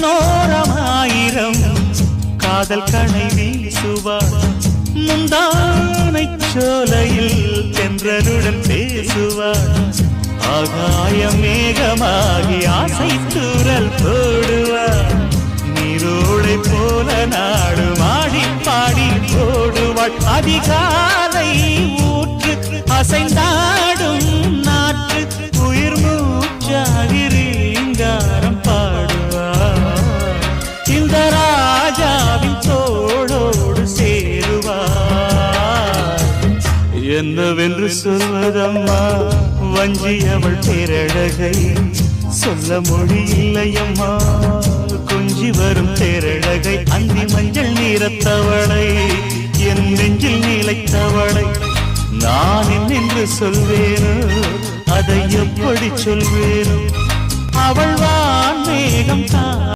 கண்ணோரமாயிரம் காதல் கணை வீசுவாள் முந்தானை சோலையில் தென்றலுடன் பேசுவாள் ஆகாய மேகமாகி ஆசை தூரல் போடுவாள் நீரோடை போல நாடு மாடி பாடி போடுவாள் அதிகாலை ஊற்று அசைந்தாடும் நாற்று உயிர் மூச்சாகிறீங்காரம் பாடுவாள் இந்த ராஜாவின் தோளோடு சேருவாள் என்னவென்று சொல்வதம்மா வஞ்சி அவள் பேரழகை சொல்ல மொழி இல்லையம்மா கொஞ்சி வரும் தேரழகை அந்தி மஞ்சள் நீரத்தவளை என் நெஞ்சில் நிலைத்தவளை நான் என்னென்று சொல்வேனோ அதை எப்படி சொல்வேனோ அவள் வான் மேகம் தான்